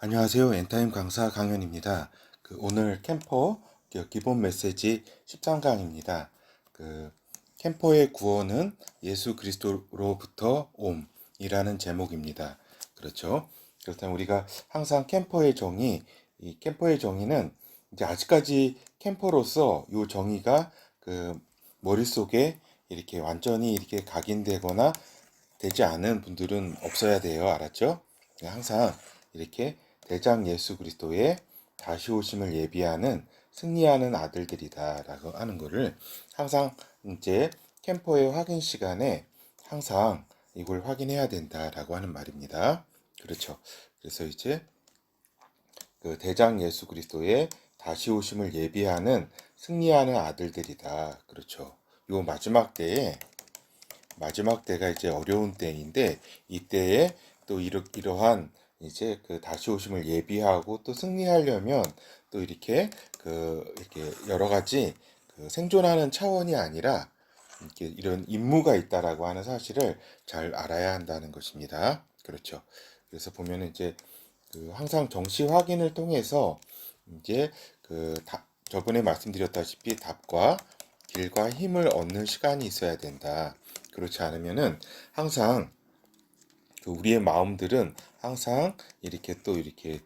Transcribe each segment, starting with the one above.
안녕하세요. 엔타임 강사 강현입니다. 오늘 캠퍼 기본 메시지 13강입니다. 캠퍼의 구원은 예수 그리스도로부터 옴이라는 제목입니다. 그렇죠? 그렇다면 우리가 항상 이 캠퍼의 정의는 이제 아직까지 캠퍼로서 이 정의가 머릿속에 이렇게 완전히 이렇게 각인되거나 되지 않은 분들은 없어야 돼요. 알았죠? 항상 이렇게 대장 예수 그리스도의 다시 오심을 예비하는 승리하는 아들들이다라고 하는 것을 항상 이제 캠퍼의 확인 시간에 항상 이걸 확인해야 된다라고 하는 말입니다. 그렇죠. 그래서 이제 대장 예수 그리스도의 다시 오심을 예비하는 승리하는 아들들이다. 그렇죠. 요 마지막 때가 이제 어려운 때인데 이때에 또 이러한 이제 다시 오심을 예비하고 또 승리하려면 또 이렇게 여러 가지 생존하는 차원이 아니라 이렇게 이런 임무가 있다라고 하는 사실을 잘 알아야 한다는 것입니다. 그렇죠. 그래서 보면은 이제 항상 정시 확인을 통해서 이제 저번에 말씀드렸다시피 답과 길과 힘을 얻는 시간이 있어야 된다. 그렇지 않으면은 항상 우리의 마음들은 항상 이렇게 또 이렇게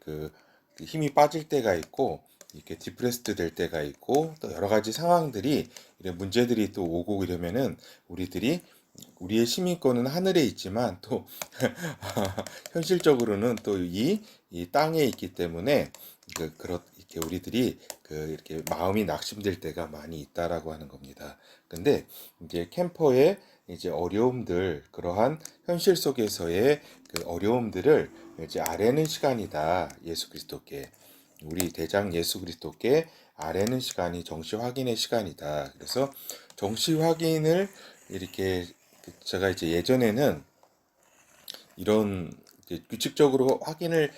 힘이 빠질 때가 있고 이렇게 디프레스드 될 때가 있고 또 여러 가지 상황들이 이런 문제들이 또 오고 이러면은 우리의 시민권은 하늘에 있지만 또 현실적으로는 또 이 땅에 있기 때문에 이렇게 우리들이 이렇게 마음이 낙심될 때가 많이 있다라고 하는 겁니다. 근데 이제 캠퍼의 이제 어려움들, 그러한 현실 속에서의 어려움들을 이제 아뢰는 시간이다. 예수 그리스도께. 우리 대장 예수 그리스도께 아뢰는 시간이 정시 확인의 시간이다. 그래서 정시 확인을 이렇게 제가 이제 예전에는 이런 규칙적으로 확인을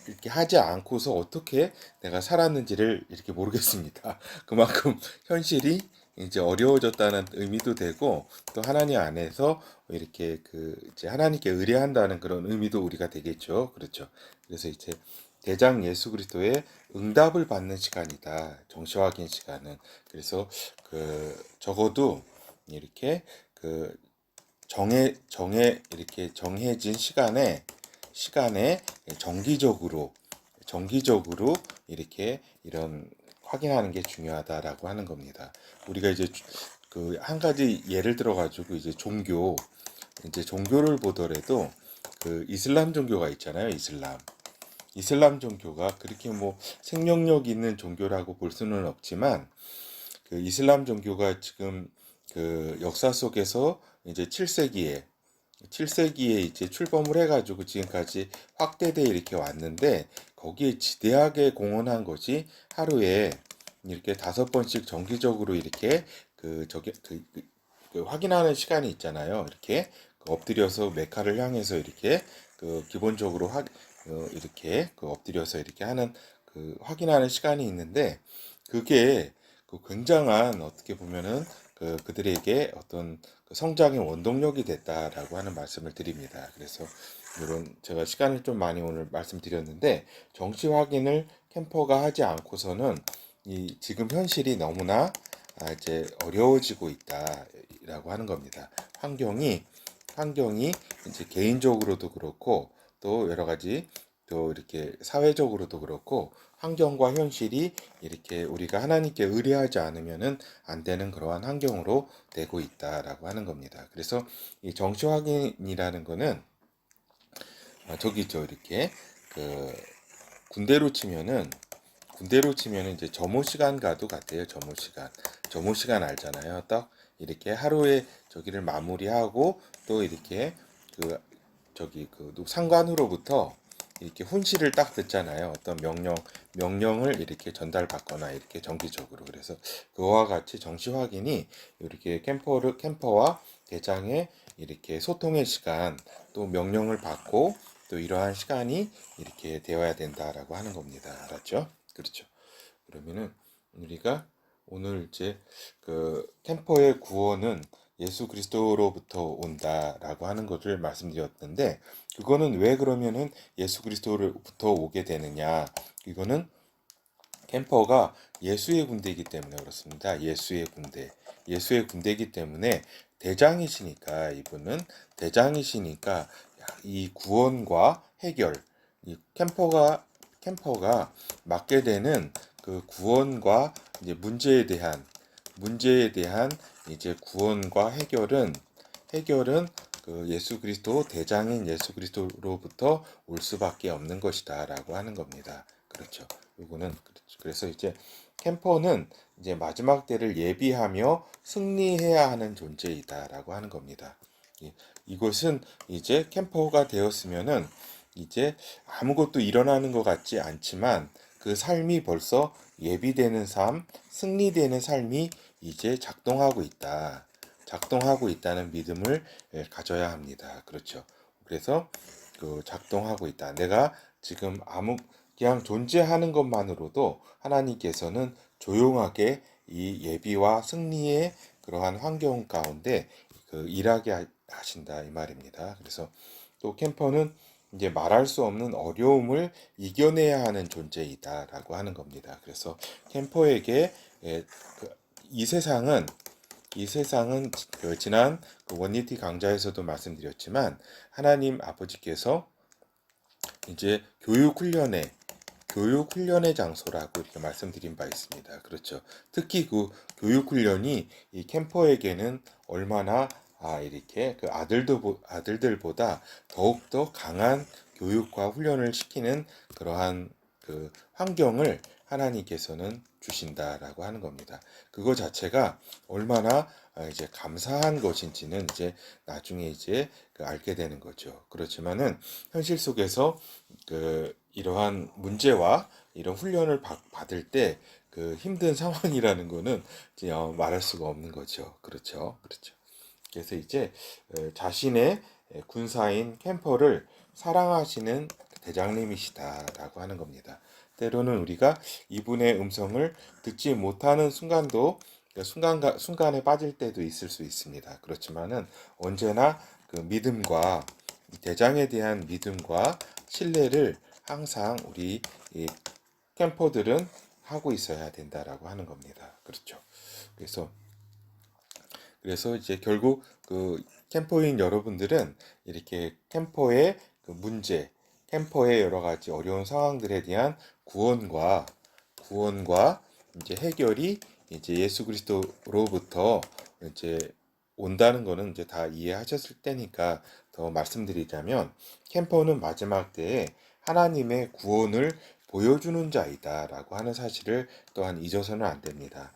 이렇게 하지 않고서 어떻게 내가 살았는지를 이렇게 모르겠습니다. 그만큼 현실이 이제 어려워졌다는 의미도 되고 또 하나님 안에서 이렇게 이제 하나님께 의뢰한다는 그런 의미도 우리가 되겠죠. 그렇죠. 그래서 이제 대장 예수 그리스도의 응답을 받는 시간이다. 정시 확인 시간은. 그래서 적어도 이렇게 이렇게 정해진 시간에 정기적으로 이렇게 이런 확인하는 게 중요하다라고 하는 겁니다. 우리가 이제 한 가지 예를 들어 가지고 이제 종교를 보더라도 이슬람 종교가 있잖아요. 이슬람 종교가 그렇게 뭐 생명력 있는 종교라고 볼 수는 없지만 이슬람 종교가 지금 역사 속에서 이제 7세기에 이제 출범을 해가지고 지금까지 확대돼 이렇게 왔는데 거기에 지대하게 공헌한 것이 하루에 이렇게 5번씩 정기적으로 이렇게 확인하는 시간이 있잖아요. 이렇게 엎드려서 메카를 향해서 이렇게 기본적으로 이렇게 엎드려서 이렇게 하는 확인하는 시간이 있는데 그게 굉장한 어떻게 보면은 그들에게 어떤 성장의 원동력이 됐다라고 하는 말씀을 드립니다. 그래서 이런 제가 시간을 좀 많이 오늘 말씀드렸는데 정시 확인을 캠퍼가 하지 않고서는 이 지금 현실이 너무나 이제 어려워지고 있다라고 하는 겁니다. 환경이 이제 개인적으로도 그렇고 또 여러 가지 또 이렇게 사회적으로도 그렇고 환경과 현실이 이렇게 우리가 하나님께 의뢰하지 않으면은 안 되는 그러한 환경으로 되고 있다라고 하는 겁니다. 그래서 이 정시 확인이라는 거는 저기죠 이렇게 그 군대로 치면은 이제 점호 시간과도 같아요. 점호 시간 알잖아요. 딱 이렇게 하루에 저기를 마무리하고 또 이렇게 그 상관으로부터 이렇게 훈시를 딱 듣잖아요. 어떤 명령을 이렇게 전달받거나 이렇게 정기적으로. 그래서 그와 같이 정시 확인이 이렇게 캠퍼와 대장의 이렇게 소통의 시간, 또 명령을 받고 또 이러한 시간이 이렇게 되어야 된다라고 하는 겁니다. 알았죠? 그렇죠. 그러면은 우리가 오늘 이제 캠퍼의 구원은 예수 그리스도로부터 온다라고 하는 것을 말씀드렸는데, 그거는 왜 그러면은 예수 그리스도로부터 오게 되느냐? 이거는 캠퍼가 예수의 군대이기 때문에 그렇습니다. 예수의 군대. 예수의 군대이기 때문에 대장이시니까, 이분은 대장이시니까 이 구원과 해결, 이 캠퍼가 맡게 되는 그 구원과 이제 문제에 대한 이제 구원과 해결은 그 예수 그리스도 대장인 예수 그리스도로부터 올 수밖에 없는 것이다라고 하는 겁니다. 그렇죠. 요거는 그렇죠. 그래서 이제 캠퍼는 이제 마지막 때를 예비하며 승리해야 하는 존재이다라고 하는 겁니다. 이것은 이제 캠퍼가 되었으면은 이제 아무것도 일어나는 것 같지 않지만 그 삶이 벌써 예비되는 삶, 승리되는 삶이 이제 작동하고 있다는 믿음을 가져야 합니다. 그렇죠. 그래서 그 작동하고 있다. 내가 지금 그냥 존재하는 것만으로도 하나님께서는 조용하게 이 예비와 승리의 그러한 환경 가운데 그 일하게 하신다 이 말입니다. 그래서 또 캠퍼는 이제 말할 수 없는 어려움을 이겨내야 하는 존재이다라고 하는 겁니다. 그래서 캠퍼에게 이 세상은 그 지난 그 원리티 강좌에서도 말씀드렸지만 하나님 아버지께서 이제 교육훈련의 장소라고 이렇게 말씀드린 바 있습니다. 그렇죠. 특히 그 교육훈련이 이 캠퍼에게는 얼마나 이렇게 그 아들들보다 더욱더 강한 교육과 훈련을 시키는 그러한 그 환경을 하나님께서는 주신다라고 하는 겁니다. 그거 자체가 얼마나 이제 감사한 것인지는 이제 나중에 이제 그 알게 되는 거죠. 그렇지만은 현실 속에서 그 이러한 문제와 이런 훈련을 받을 때 그 힘든 상황이라는 거는 말할 수가 없는 거죠. 그렇죠. 그렇죠. 그래서 이제 자신의 군사인 캠퍼를 사랑하시는 대장님이시다라고 하는 겁니다. 때로는 우리가 이분의 음성을 듣지 못하는 순간에 빠질 때도 있을 수 있습니다. 그렇지만은 언제나 그 믿음과 대장에 대한 믿음과 신뢰를 항상 우리 이 캠퍼들은 하고 있어야 된다라고 하는 겁니다. 그렇죠. 그래서 이제 결국 그 캠퍼인 여러분들은 이렇게 캠퍼의 여러 가지 어려운 상황들에 대한 구원과 이제 해결이 이제 예수 그리스도로부터 이제 온다는 거는 이제 다 이해하셨을 때니까 더 말씀드리자면 캠퍼는 마지막 때에 하나님의 구원을 보여주는 자이다라고 하는 사실을 또한 잊어서는 안 됩니다.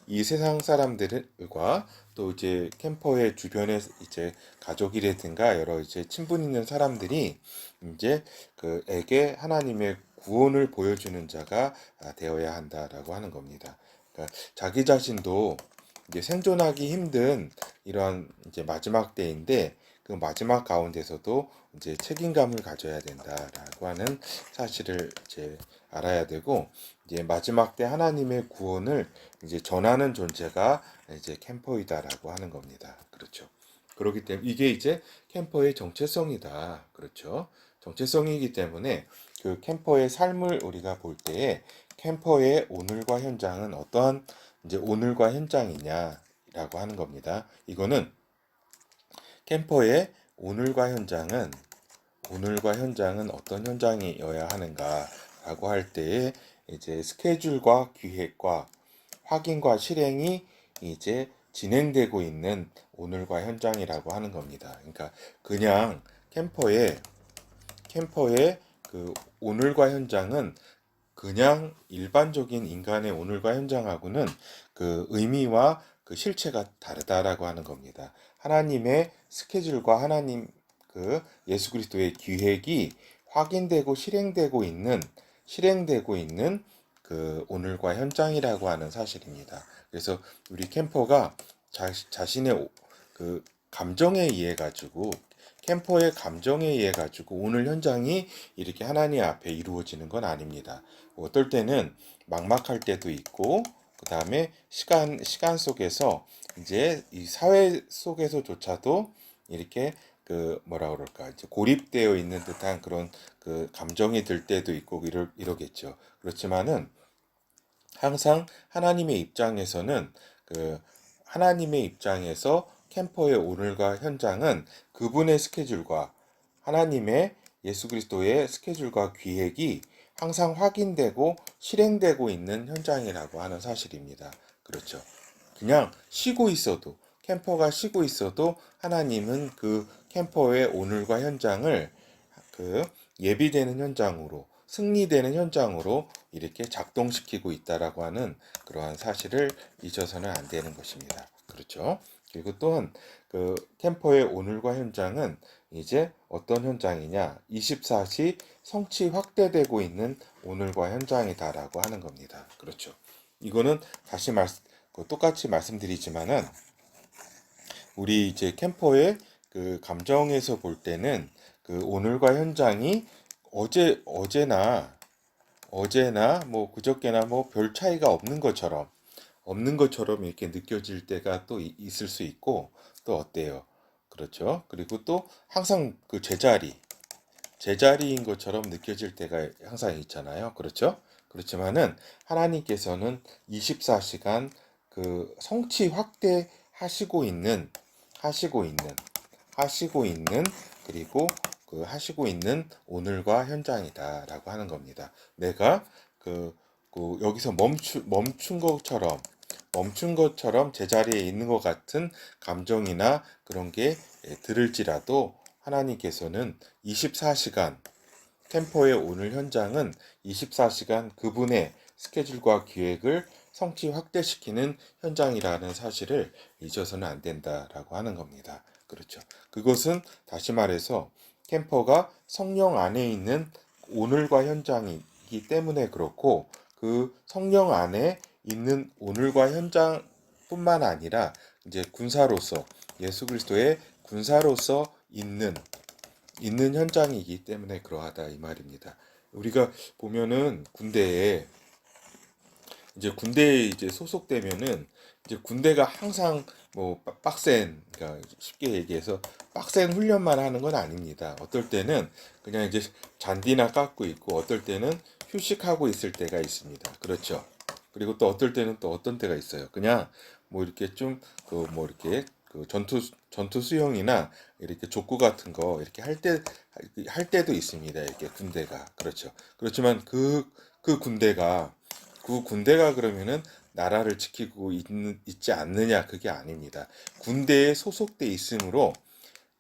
이 세상 사람들과 또 이제 캠퍼의 주변에 이제 가족이라든가 여러 이제 친분 있는 사람들이 이제 그에게 하나님의 구원을 보여주는 자가 되어야 한다라고 하는 겁니다. 그러니까 자기 자신도 이제 생존하기 힘든 이러한 이제 마지막 때인데 그 마지막 가운데서도 이제 책임감을 가져야 된다라고 하는 사실을 이제 알아야 되고 이제 마지막 때 하나님의 구원을 이제 전하는 존재가 이제 캠퍼이다라고 하는 겁니다. 그렇죠. 그렇기 때문에 이게 이제 캠퍼의 정체성이다. 그렇죠. 정체성이기 때문에 그 캠퍼의 삶을 우리가 볼 때에 캠퍼의 오늘과 현장은 어떠한 이제 오늘과 현장이냐라고 하는 겁니다. 이거는 캠퍼의 오늘과 현장은 어떤 현장이어야 하는가라고 할 때에 이제 스케줄과 기획과 확인과 실행이 이제 진행되고 있는 오늘과 현장이라고 하는 겁니다. 그러니까 그냥 캠퍼의 그 오늘과 현장은 그냥 일반적인 인간의 오늘과 현장하고는 그 의미와 그 실체가 다르다라고 하는 겁니다. 하나님의 스케줄과 하나님 그 예수 그리스도의 기획이 확인되고 실행되고 있는 그 오늘과 현장이라고 하는 사실입니다. 그래서 우리 캠퍼가 자신의 그 감정에 의해 가지고 캠퍼의 감정에 의해 가지고 오늘 현장이 이렇게 하나님 앞에 이루어지는 건 아닙니다. 어떨 때는 막막할 때도 있고 그다음에 시간 속에서 이제 이 사회 속에서조차도 이렇게 그 뭐라 그럴까 이제 고립되어 있는 듯한 그런 그 감정이 들 때도 있고 이러겠죠. 그렇지만은 항상 하나님의 입장에서는 그 하나님의 입장에서 캠퍼의 오늘과 현장은 그분의 스케줄과 하나님의 예수 그리스도의 스케줄과 계획이 항상 확인되고 실행되고 있는 현장이라고 하는 사실입니다. 그렇죠. 그냥 쉬고 있어도 캠퍼가 쉬고 있어도 하나님은 그 캠퍼의 오늘과 현장을 그 예비되는 현장으로 승리되는 현장으로 이렇게 작동시키고 있다라고 하는 그러한 사실을 잊어서는 안 되는 것입니다. 그렇죠? 그리고 또한 그 캠퍼의 오늘과 현장은 이제 어떤 현장이냐? 24시 성취 확대되고 있는 오늘과 현장이다라고 하는 겁니다. 그렇죠? 이거는 똑같이 말씀드리지만은 우리 이제 캠퍼의 그 감정에서 볼 때는 그 오늘과 현장이 어제나 뭐 그저께나 뭐 별 차이가 없는 것처럼 이렇게 느껴질 때가 또 있을 수 있고 또 어때요? 그렇죠? 그리고 또 항상 그 제자리인 것처럼 느껴질 때가 항상 있잖아요. 그렇죠? 그렇지만은 하나님께서는 24시간 그 성취 확대하시고 있는 하시고 있는 하시고 있는 그리고 그 하시고 있는 오늘과 현장이다라고 하는 겁니다. 내가 여기서 멈춘 것처럼 제자리에 있는 것 같은 감정이나 그런 게 들을지라도 하나님께서는 24시간 캠퍼의 오늘 현장은 24시간 그분의 스케줄과 기획을 성취 확대시키는 현장이라는 사실을 잊어서는 안 된다라고 하는 겁니다. 그렇죠. 그것은 다시 말해서 캠퍼가 성령 안에 있는 오늘과 현장이기 때문에 그렇고 그 성령 안에 있는 오늘과 현장뿐만 아니라 이제 군사로서 예수 그리스도의 군사로서 있는 현장이기 때문에 그러하다 이 말입니다. 우리가 보면은 군대에 이제 소속되면은 이제 군대가 항상 뭐 그러니까 쉽게 얘기해서 빡센 훈련만 하는 건 아닙니다. 어떨 때는 그냥 이제 잔디나 깎고 있고 어떨 때는 휴식하고 있을 때가 있습니다. 그렇죠. 그리고 또 어떨 때는 또 어떤 때가 있어요. 그냥 뭐 이렇게 좀 그 뭐 이렇게 그 전투 수영이나 이렇게 족구 같은 거 이렇게 할 때도 있습니다. 이렇게 군대가 그렇죠. 그렇지만 그 군대가 그러면은 나라를 지키고 있지 않느냐 그게 아닙니다. 군대에 소속돼 있으므로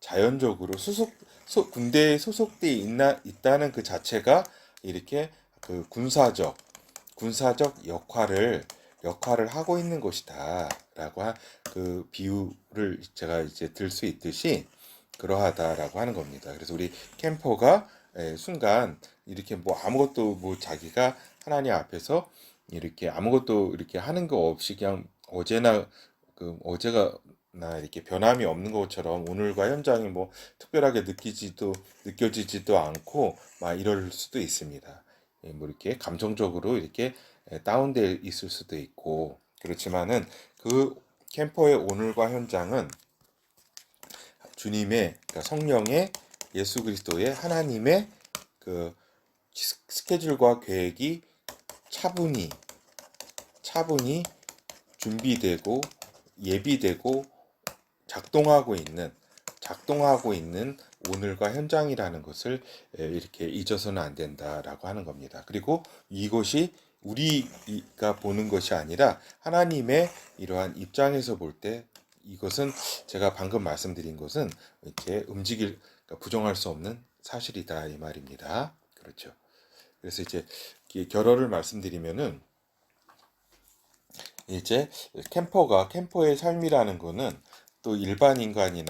자연적으로 군대에 소속돼 있다는 그 자체가 이렇게 그 군사적 역할을 하고 있는 것이다라고 그 비유를 제가 이제 들 수 있듯이 그러하다라고 하는 겁니다. 그래서 우리 캠퍼가 순간 이렇게 뭐 아무것도 뭐 자기가 하나님 앞에서 이렇게 아무것도 이렇게 하는 거 없이 그냥 어제가 나 이렇게 변함이 없는 것처럼 오늘과 현장이 뭐 특별하게 느껴지지도 않고 막 이럴 수도 있습니다. 뭐 이렇게 감정적으로 이렇게 다운돼 있을 수도 있고 그렇지만은 그 캠퍼의 오늘과 현장은 주님의 그러니까 성령의 예수 그리스도의 하나님의 그 스케줄과 계획이 차분히 준비되고 예비되고 작동하고 있는 오늘과 현장이라는 것을 이렇게 잊어서는 안 된다라고 하는 겁니다. 그리고 이것이 우리가 보는 것이 아니라 하나님의 이러한 입장에서 볼 때 이것은 제가 방금 말씀드린 것은 이렇게 그러니까 부정할 수 없는 사실이다 이 말입니다. 그렇죠. 그래서 이제 결어를 말씀드리면은 이제 캠퍼의 삶이라는 거는 또 일반 인간의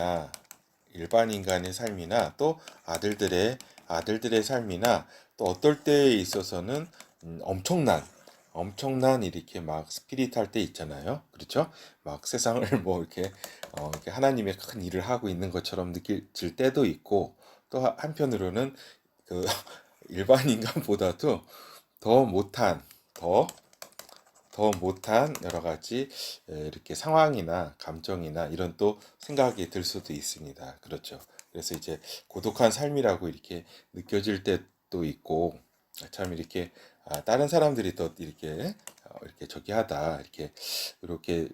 삶이나 또 아들들의 삶이나 또 어떨 때에 있어서는 엄청난 이렇게 막 스피릿 할 때 있잖아요. 그렇죠? 막 세상을 뭐 이렇게 하나님의 큰 일을 하고 있는 것처럼 느낄 때도 있고 또 한편으로는 그 일반 인간보다도 더 못한 더 더 못한 여러 가지 이렇게 상황이나 감정이나 이런 또 생각이 들 수도 있습니다. 그렇죠. 그래서 이제 고독한 삶이라고 이렇게 느껴질 때도 있고, 참 이렇게 다른 사람들이 더 이렇게 이렇게 저기 하다 이렇게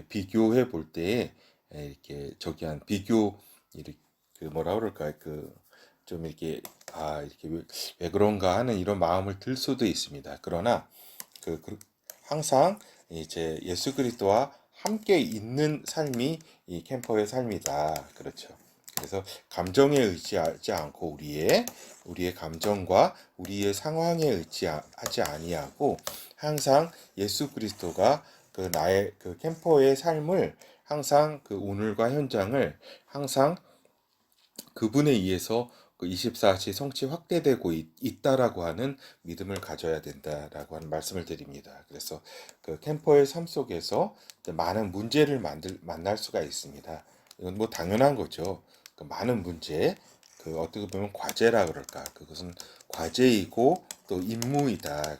비교해 볼 때에 이렇게 저기한 비교 이렇게 그 뭐라 그럴까 그 좀 이렇게 이렇게 왜 그런가 하는 이런 마음을 들 수도 있습니다. 그러나 그 항상 이제 예수 그리스도와 함께 있는 삶이 이 캠퍼의 삶이다. 그렇죠. 그래서 감정에 의지하지 않고 우리의 감정과 우리의 상황에 의지하지 아니하고 항상 예수 그리스도가 그 나의 그 캠퍼의 삶을 항상 그 오늘과 현장을 항상 그분에 의해서 그 24시 성취 확대되고 있다라고 하는 믿음을 가져야 된다라고 하는 말씀을 드립니다. 그래서 그 캠퍼의 삶 속에서 많은 문제를 만날 수가 있습니다. 이건 뭐 당연한 거죠. 그 많은 문제, 그 어떻게 보면 과제라 그럴까? 그것은 과제이고 또 임무이다.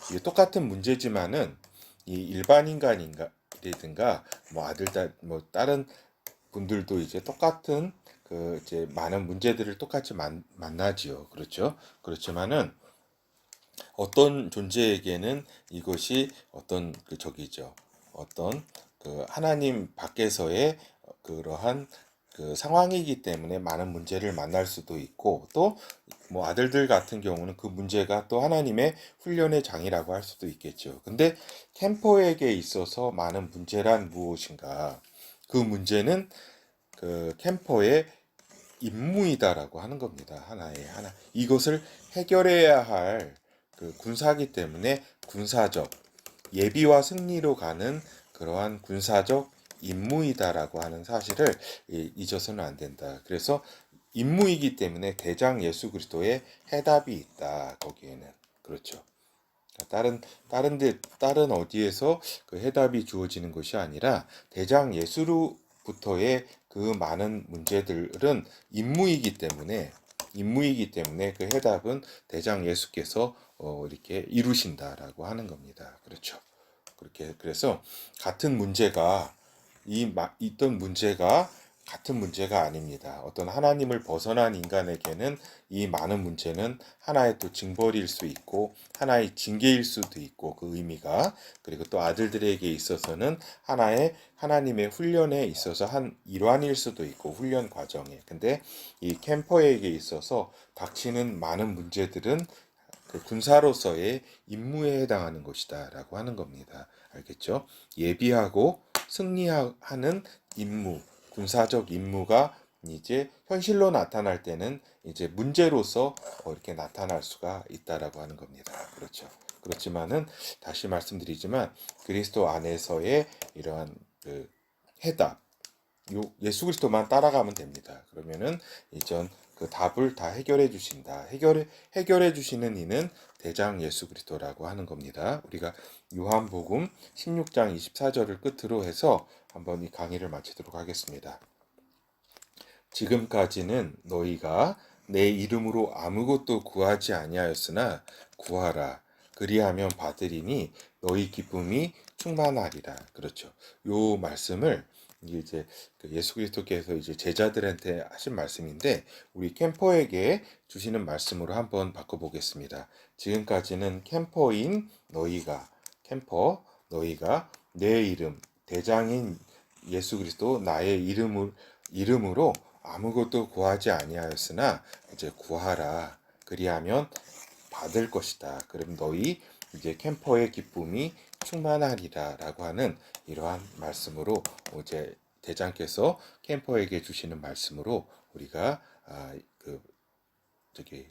이게 똑같은 문제지만은 이 일반 인간이라든가 뭐 뭐 다른 분들도 이제 똑같은 그 이제 많은 문제들을 똑같이 만나지요. 그렇죠? 그렇지만은 어떤 존재에게는 이것이 어떤 그 저기죠. 어떤 그 하나님 밖에서의 그러한 그 상황이기 때문에 많은 문제를 만날 수도 있고 또 뭐 아들들 같은 경우는 그 문제가 또 하나님의 훈련의 장이라고 할 수도 있겠죠. 근데 캠퍼에게 있어서 많은 문제란 무엇인가? 그 문제는 그 캠퍼의 임무이다라고 하는 겁니다. 하나. 이것을 해결해야 할 그 군사기 때문에 군사적 예비와 승리로 가는 그러한 군사적 임무이다라고 하는 사실을 잊어서는 안 된다. 그래서 임무이기 때문에 대장 예수 그리스도의 해답이 있다. 거기에는 그렇죠. 다른 어디에서 그 해답이 주어지는 것이 아니라 대장 예수로부터의 그 많은 문제들은 임무이기 때문에 그 해답은 대장 예수께서 이렇게 이루신다라고 하는 겁니다. 그렇죠. 그래서 같은 문제가 있던 문제가 같은 문제가 아닙니다. 어떤 하나님을 벗어난 인간에게는 이 많은 문제는 하나의 또 징벌일 수 있고 하나의 징계일 수도 있고 그 의미가 그리고 또 아들들에게 있어서는 하나의 하나님의 훈련에 있어서 한 일환일 수도 있고 훈련 과정에 근데 이 캠퍼에게 있어서 닥치는 많은 문제들은 그 군사로서의 임무에 해당하는 것이다라고 하는 겁니다. 알겠죠? 예비하고 승리하는 임무, 군사적 임무가 이제 현실로 나타날 때는 이제 문제로서 이렇게 나타날 수가 있다라고 하는 겁니다. 그렇죠. 그렇지만은 다시 말씀드리지만 그리스도 안에서의 이러한 그 해답, 예수 그리스도만 따라가면 됩니다. 그러면은 이전 그 답을 다 해결해 주신다. 해결해 주시는 이는 대장 예수 그리스도라고 하는 겁니다. 우리가 요한복음 16장 24절을 끝으로 해서 한번 이 강의를 마치도록 하겠습니다. 지금까지는 너희가 내 이름으로 아무것도 구하지 아니하였으나 구하라. 그리하면 받으리니 너희 기쁨이 충만하리라. 그렇죠. 요 말씀을 이제 그 예수 그리스도께서 이제 제자들한테 하신 말씀인데 우리 캠퍼에게 주시는 말씀으로 한번 바꿔보겠습니다. 지금까지는 캠퍼 너희가 내 이름 대장인 예수 그리스도 나의 이름으로 아무것도 구하지 아니하였으나 이제 구하라. 그리하면 받을 것이다. 그럼 너희 이제 캠퍼의 기쁨이 충만하리라라고 하는 이러한 말씀으로 이제 대장께서 캠퍼에게 주시는 말씀으로 우리가 그 저기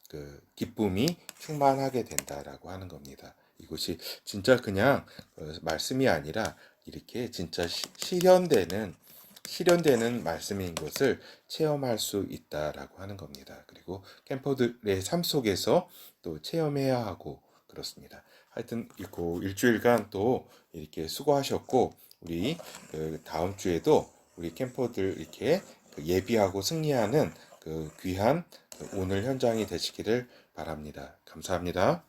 그 기쁨이 충만하게 된다라고 하는 겁니다. 이것이 진짜 그냥 말씀이 아니라 이렇게 진짜 실현되는 말씀인 것을 체험할 수 있다라고 하는 겁니다. 그리고 캠퍼들의 삶 속에서 또 체험해야 하고 그렇습니다. 하여튼 일주일간 또 이렇게 수고하셨고 우리 그 다음 주에도 우리 캠퍼들 이렇게 예비하고 승리하는 그 귀한 오늘 현장이 되시기를 바랍니다. 감사합니다.